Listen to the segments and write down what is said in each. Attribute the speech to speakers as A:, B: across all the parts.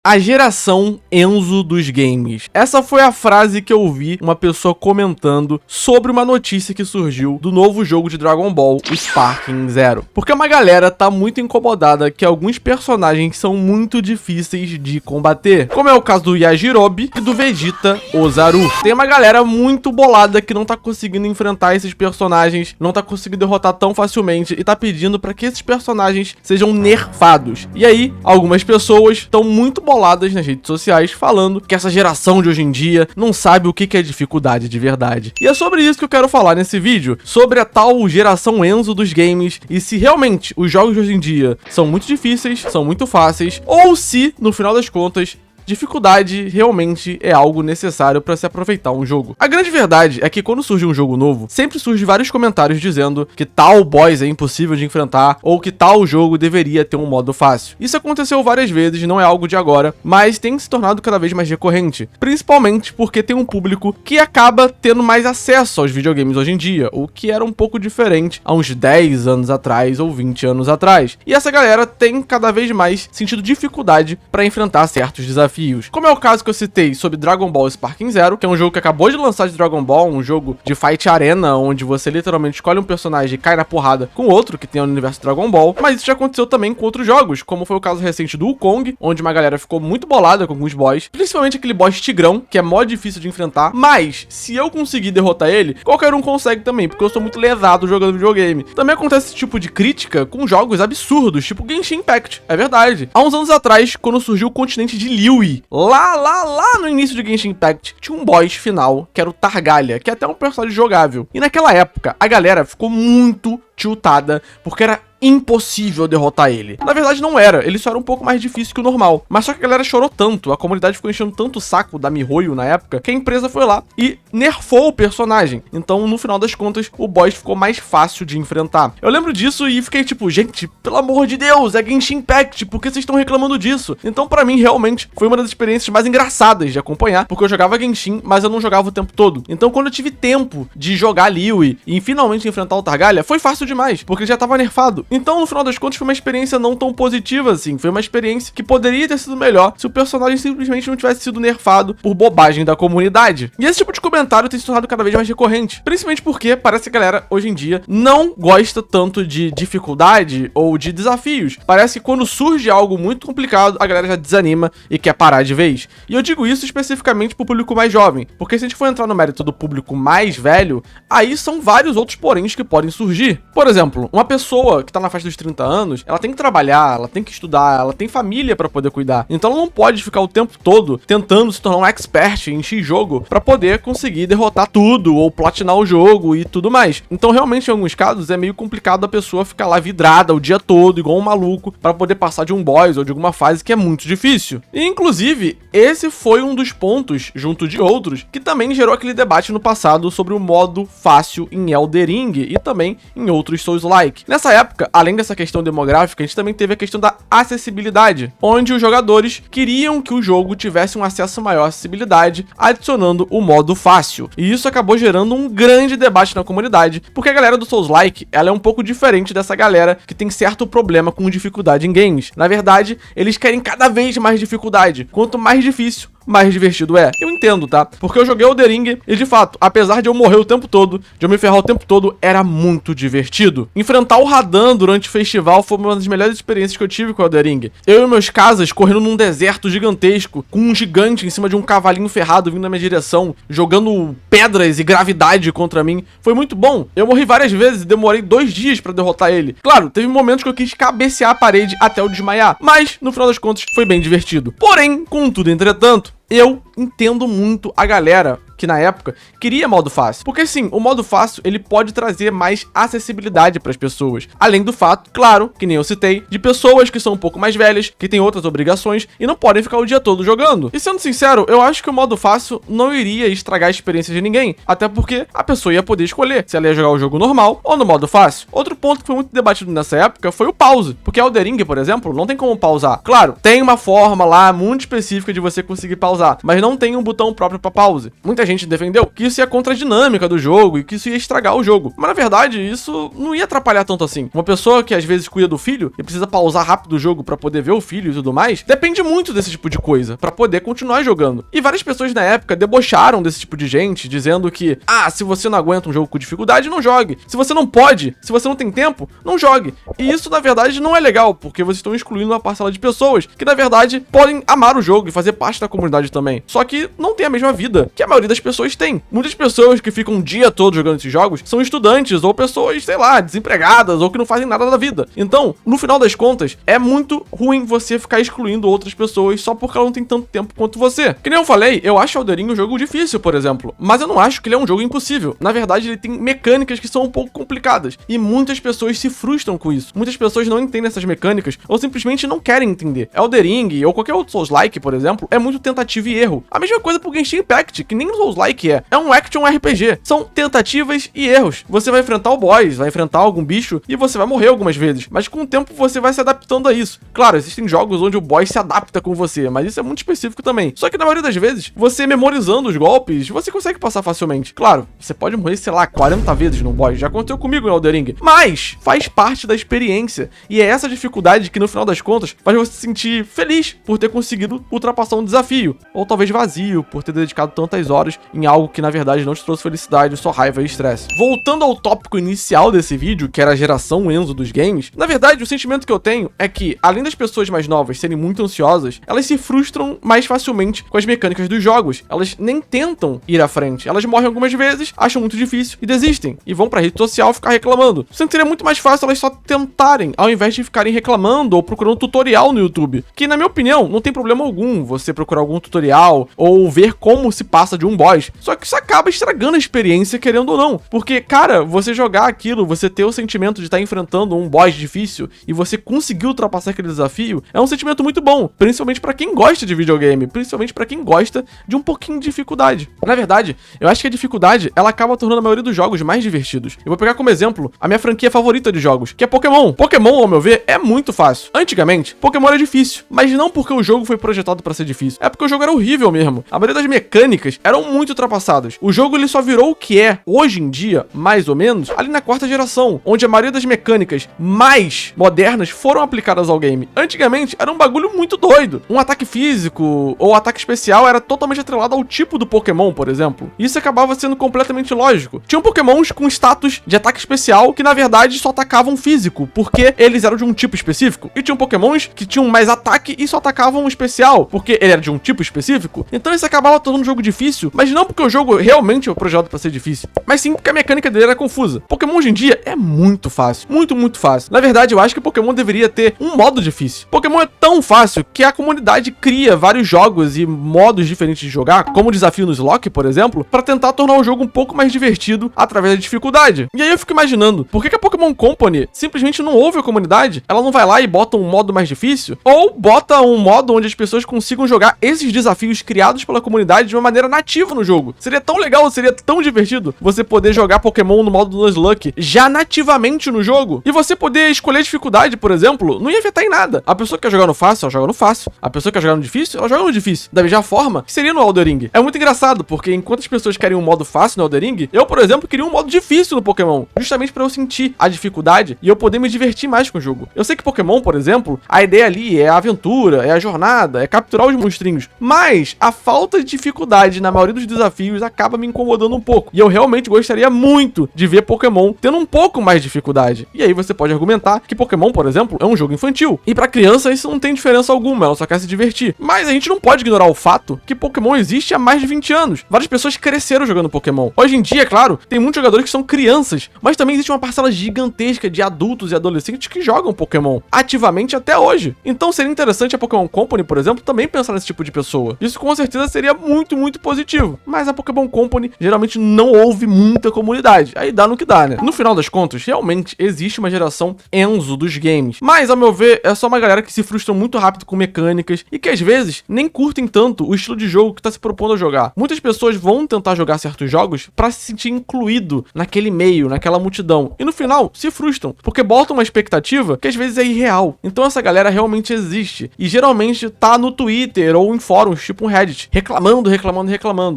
A: A geração Enzo dos games. Essa foi a frase que eu vi uma pessoa comentando sobre uma notícia que surgiu do novo jogo de Dragon Ball, o Sparking Zero. Porque uma galera tá muito incomodada que alguns personagens são muito difíceis de combater, como é o caso do Yajirobe e do Vegeta Ozaru. Tem uma galera muito bolada que não tá conseguindo enfrentar esses personagens, não tá conseguindo derrotar tão facilmente e tá pedindo pra que esses personagens sejam nerfados. E aí, algumas pessoas estão muito boladas nas redes sociais falando que essa geração de hoje em dia não sabe o que é dificuldade de verdade. E é sobre isso que eu quero falar nesse vídeo, sobre a tal geração Enzo dos games e se realmente os jogos de hoje em dia são muito difíceis, são muito fáceis, ou se, no final das contas, dificuldade realmente é algo necessário para se aproveitar um jogo. A grande verdade é que quando surge um jogo novo, sempre surgem vários comentários dizendo que tal boss é impossível de enfrentar ou que tal jogo deveria ter um modo fácil. Isso aconteceu várias vezes, não é algo de agora, mas tem se tornado cada vez mais recorrente, principalmente porque tem um público que acaba tendo mais acesso aos videogames hoje em dia, o que era um pouco diferente há uns 10 anos atrás ou 20 anos atrás. E essa galera tem cada vez mais sentido dificuldade para enfrentar certos desafios. Como é o caso que eu citei sobre Dragon Ball Sparking Zero, que é um jogo que acabou de lançar de Dragon Ball, um jogo de fight arena, onde você literalmente escolhe um personagem e cai na porrada com outro que tem no universo Dragon Ball, mas isso já aconteceu também com outros jogos, como foi o caso recente do Wukong, onde uma galera ficou muito bolada com alguns boss, principalmente aquele boss Tigrão, que é mó difícil de enfrentar, mas se eu conseguir derrotar ele, qualquer um consegue também, porque eu sou muito lesado jogando videogame. Também acontece esse tipo de crítica com jogos absurdos, tipo Genshin Impact, é verdade. Há uns anos atrás, quando surgiu o continente de Liyue, lá no início de Genshin Impact, tinha um boss final, que era o Targalha, que é até um personagem jogável. E naquela época, a galera ficou muito tiltada, porque era impossível derrotar ele. Na verdade não era, ele só era um pouco mais difícil que o normal. Mas só que a galera chorou tanto, a comunidade ficou enchendo tanto o saco da MiHoYo na época, que a empresa foi lá e nerfou o personagem. Então, no final das contas, o boss ficou mais fácil de enfrentar. Eu lembro disso e fiquei tipo, gente, pelo amor de Deus, é Genshin Impact, por que vocês estão reclamando disso? Então, pra mim, realmente, foi uma das experiências mais engraçadas de acompanhar, porque eu jogava Genshin, mas eu não jogava o tempo todo. Então, quando eu tive tempo de jogar Liyue e finalmente enfrentar o Targalha, foi fácil demais, porque ele já tava nerfado. Então, no final das contas, foi uma experiência não tão positiva assim. Foi uma experiência que poderia ter sido melhor se o personagem simplesmente não tivesse sido nerfado por bobagem da comunidade. E esse tipo de comentário tem se tornado cada vez mais recorrente. Principalmente porque parece que a galera, hoje em dia, não gosta tanto de dificuldade ou de desafios. Parece que quando surge algo muito complicado, a galera já desanima e quer parar de vez. E eu digo isso especificamente pro público mais jovem. Porque se a gente for entrar no mérito do público mais velho, aí são vários outros poréns que podem surgir. Por exemplo, uma pessoa que tá na faixa dos 30 anos, ela tem que trabalhar, ela tem que estudar, ela tem família pra poder cuidar. Então ela não pode ficar o tempo todo tentando se tornar um expert em X jogo pra poder conseguir derrotar tudo ou platinar o jogo e tudo mais. Então realmente em alguns casos é meio complicado a pessoa ficar lá vidrada o dia todo, igual um maluco, pra poder passar de um boss ou de alguma fase que é muito difícil. E inclusive, esse foi um dos pontos, junto de outros, que também gerou aquele debate no passado sobre o modo fácil em Elden Ring e também em outros Souls-like. Nessa época, além dessa questão demográfica, a gente também teve a questão da acessibilidade, onde os jogadores queriam que o jogo tivesse um acesso maior à acessibilidade, adicionando o modo fácil. E isso acabou gerando um grande debate na comunidade, porque a galera do Souls-like, ela é um pouco diferente dessa galera que tem certo problema com dificuldade em games. Na verdade, eles querem cada vez mais dificuldade. Quanto mais difícil, mais divertido é. Eu entendo, tá? Porque eu joguei Elden Ring e, de fato, apesar de eu morrer o tempo todo, de eu me ferrar o tempo todo, era muito divertido. Enfrentar o Radan durante o festival foi uma das melhores experiências que eu tive com o Elden Ring. Eu e meus casas correndo num deserto gigantesco, com um gigante em cima de um cavalinho ferrado vindo na minha direção, jogando pedras e gravidade contra mim. Foi muito bom. Eu morri várias vezes e demorei 2 dias pra derrotar ele. Claro, teve momentos que eu quis cabecear a parede até eu desmaiar, mas, no final das contas, foi bem divertido. Porém, contudo, entretanto, eu entendo muito a galera que na época queria modo fácil. Porque sim, o modo fácil ele pode trazer mais acessibilidade para as pessoas. Além do fato, claro, que nem eu citei, de pessoas que são um pouco mais velhas, que têm outras obrigações e não podem ficar o dia todo jogando. E sendo sincero, eu acho que o modo fácil não iria estragar a experiência de ninguém. Até porque a pessoa ia poder escolher se ela ia jogar o jogo normal ou no modo fácil. Outro ponto que foi muito debatido nessa época foi o pause. Porque Elden Ring, por exemplo, não tem como pausar. Claro, tem uma forma lá muito específica de você conseguir pausar, mas não tem um botão próprio para pause. Muita gente defendeu que isso ia contra a dinâmica do jogo e que isso ia estragar o jogo. Mas na verdade, isso não ia atrapalhar tanto assim. Uma pessoa que às vezes cuida do filho e precisa pausar rápido o jogo pra poder ver o filho e tudo mais, depende muito desse tipo de coisa pra poder continuar jogando. E várias pessoas na época debocharam desse tipo de gente, dizendo que, se você não aguenta um jogo com dificuldade, não jogue. Se você não pode, se você não tem tempo, não jogue. E isso, na verdade, não é legal, porque vocês estão excluindo uma parcela de pessoas que, na verdade, podem amar o jogo e fazer parte da comunidade também. Só que não tem a mesma vida que a maioria das pessoas tem. Muitas pessoas que ficam o dia todo jogando esses jogos são estudantes ou pessoas, sei lá, desempregadas ou que não fazem nada da vida. Então, no final das contas, é muito ruim você ficar excluindo outras pessoas só porque ela não tem tanto tempo quanto você. Que nem eu falei, eu acho Elden Ring um jogo difícil, por exemplo, mas eu não acho que ele é um jogo impossível. Na verdade, ele tem mecânicas que são um pouco complicadas e muitas pessoas se frustram com isso. Muitas pessoas não entendem essas mecânicas ou simplesmente não querem entender. Elden Ring ou qualquer outro Souls-like, por exemplo, é muito tentativa e erro. A mesma coisa pro Genshin Impact, que nem o Souls-like é. É um action RPG. São tentativas e erros. Você vai enfrentar o boss, vai enfrentar algum bicho e você vai morrer algumas vezes, mas com o tempo você vai se adaptando a isso. Claro, existem jogos onde o boss se adapta com você, mas isso é muito específico também. Só que na maioria das vezes, você memorizando os golpes, você consegue passar facilmente. Claro, você pode morrer, sei lá, 40 vezes no boss. Já aconteceu comigo em Elden Ring. Mas faz parte da experiência. E é essa dificuldade que no final das contas faz você se sentir feliz por ter conseguido ultrapassar um desafio. Ou talvez vazio por ter dedicado tantas horas em algo que na verdade não te trouxe felicidade, só raiva e estresse. Voltando ao tópico inicial desse vídeo, que era a geração Enzo dos games, na verdade o sentimento que eu tenho é que, além das pessoas mais novas serem muito ansiosas, elas se frustram mais facilmente com as mecânicas dos jogos. Elas nem tentam ir à frente. Elas morrem algumas vezes, acham muito difícil e desistem. E vão pra rede social ficar reclamando. Sendo que seria muito mais fácil elas só tentarem, ao invés de ficarem reclamando ou procurando tutorial no YouTube. Que, na minha opinião, não tem problema algum você procurar algum tutorial ou ver como se passa de um boss. Só que isso acaba estragando a experiência, querendo ou não. Porque, cara, você jogar aquilo, você ter o sentimento de estar enfrentando um boss difícil e você conseguir ultrapassar aquele desafio, é um sentimento muito bom. Principalmente pra quem gosta de videogame. Principalmente pra quem gosta de um pouquinho de dificuldade. Na verdade, eu acho que a dificuldade, ela acaba tornando a maioria dos jogos mais divertidos. Eu vou pegar como exemplo a minha franquia favorita de jogos, que é Pokémon. Pokémon, ao meu ver, é muito fácil. Antigamente, Pokémon era difícil, mas não porque o jogo foi projetado pra ser difícil. É porque o jogo era horrível mesmo. A maioria das mecânicas eram muito ultrapassadas. O jogo, ele só virou o que é, hoje em dia, mais ou menos, ali na quarta geração, onde a maioria das mecânicas mais modernas foram aplicadas ao game. Antigamente, era um bagulho muito doido. Um ataque físico ou ataque especial era totalmente atrelado ao tipo do Pokémon, por exemplo. Isso acabava sendo completamente lógico. Tinham Pokémons com status de ataque especial que, na verdade, só atacavam físico, porque eles eram de um tipo específico. E tinham Pokémons que tinham mais ataque e só atacavam especial, porque ele era de um tipo específico. Então isso acabava tornando o jogo difícil, mas não porque o jogo realmente foi projetado pra ser difícil, mas sim porque a mecânica dele era confusa. Pokémon hoje em dia é muito fácil. Muito, muito fácil. Na verdade, eu acho que Pokémon deveria ter um modo difícil. Pokémon é tão fácil que a comunidade cria vários jogos e modos diferentes de jogar, como o desafio no Slock, por exemplo, pra tentar tornar o jogo um pouco mais divertido através da dificuldade. E aí eu fico imaginando, por que a Pokémon Company simplesmente não ouve a comunidade? Ela não vai lá e bota um modo mais difícil? Ou bota um modo onde as pessoas consigam jogar esses desafios criados pela comunidade de uma maneira nativa no jogo? Seria tão legal, seria tão divertido você poder jogar Pokémon no modo Nuzlocke já nativamente no jogo. E você poder escolher dificuldade, por exemplo, não ia afetar em nada. A pessoa que quer jogar no fácil, ela joga no fácil. A pessoa que quer jogar no difícil, ela joga no difícil. Da mesma forma que seria no Elden Ring. É muito engraçado, porque enquanto as pessoas querem um modo fácil no Elden Ring, eu, por exemplo, queria um modo difícil no Pokémon, justamente pra eu sentir a dificuldade e eu poder me divertir mais com o jogo. Eu sei que Pokémon, por exemplo, a ideia ali é a aventura, é a jornada, é capturar os monstrinhos, mas a falta de dificuldade na maioria dos desafios acaba me incomodando um pouco. E eu realmente gostaria muito de ver Pokémon tendo um pouco mais de dificuldade. E aí você pode argumentar que Pokémon, por exemplo, é um jogo infantil. E pra criança isso não tem diferença alguma, ela só quer se divertir. Mas a gente não pode ignorar o fato que Pokémon existe há mais de 20 anos. Várias pessoas cresceram jogando Pokémon. Hoje em dia, claro, tem muitos jogadores que são crianças, mas também existe uma parcela gigantesca de adultos e adolescentes que jogam Pokémon ativamente até hoje. Então seria interessante a Pokémon Company, por exemplo, também pensar nesse tipo de pessoa. Isso com certeza seria muito, muito positivo. Mas a Pokémon Company geralmente não ouve muita comunidade. Aí dá no que dá, né? No final das contas, realmente existe uma geração Enzo dos games. Mas, ao meu ver, é só uma galera que se frustra muito rápido com mecânicas e que às vezes nem curtem tanto o estilo de jogo que tá se propondo a jogar. Muitas pessoas vão tentar jogar certos jogos pra se sentir incluído naquele meio, naquela multidão. E no final, se frustram, porque botam uma expectativa que às vezes é irreal. Então essa galera realmente existe. E geralmente tá no Twitter ou em fóruns, tipo um Reddit, reclamando.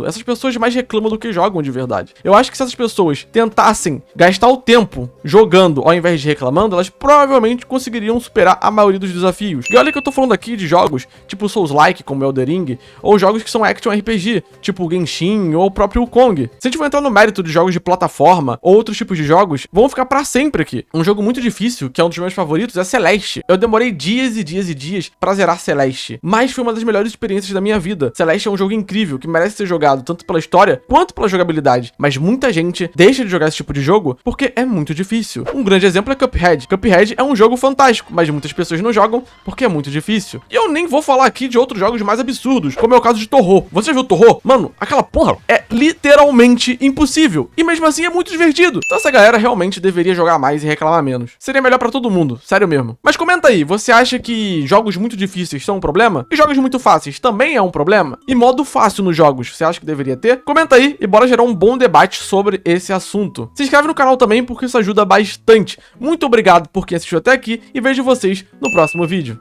A: reclamando. Essas pessoas mais reclamam do que jogam de verdade. Eu acho que se essas pessoas tentassem gastar o tempo jogando ao invés de reclamando, elas provavelmente conseguiriam superar a maioria dos desafios. E olha que eu tô falando aqui de jogos tipo Souls-like, como Elden Ring, ou jogos que são action RPG, tipo Genshin ou o próprio Wukong. Se a gente for entrar no mérito de jogos de plataforma ou outros tipos de jogos, vão ficar pra sempre aqui. Um jogo muito difícil, que é um dos meus favoritos, é Celeste. Eu demorei dias e dias e dias pra zerar Celeste, mas foi uma das melhores experiências da minha vida. Celeste é um jogo incrível, que merece ser jogado tanto pela história quanto pela jogabilidade, mas muita gente deixa de jogar esse tipo de jogo porque é muito difícil. Um grande exemplo é Cuphead. Cuphead é um jogo fantástico, mas muitas pessoas não jogam porque é muito difícil. E eu nem vou falar aqui de outros jogos mais absurdos, como é o caso de Torro. Você já viu Torro? Mano, aquela porra é literalmente impossível, e mesmo assim é muito divertido. Então essa galera realmente deveria jogar mais e reclamar menos. Seria melhor pra todo mundo, sério mesmo. Mas comenta aí, você acha que jogos muito difíceis são um problema? E jogos muito fáceis também é um problema? E modo fácil nos jogos, você acha que deveria ter? Comenta aí e bora gerar um bom debate sobre esse assunto. Se inscreve no canal também porque isso ajuda bastante. Muito obrigado por quem assistiu até aqui e vejo vocês no próximo vídeo.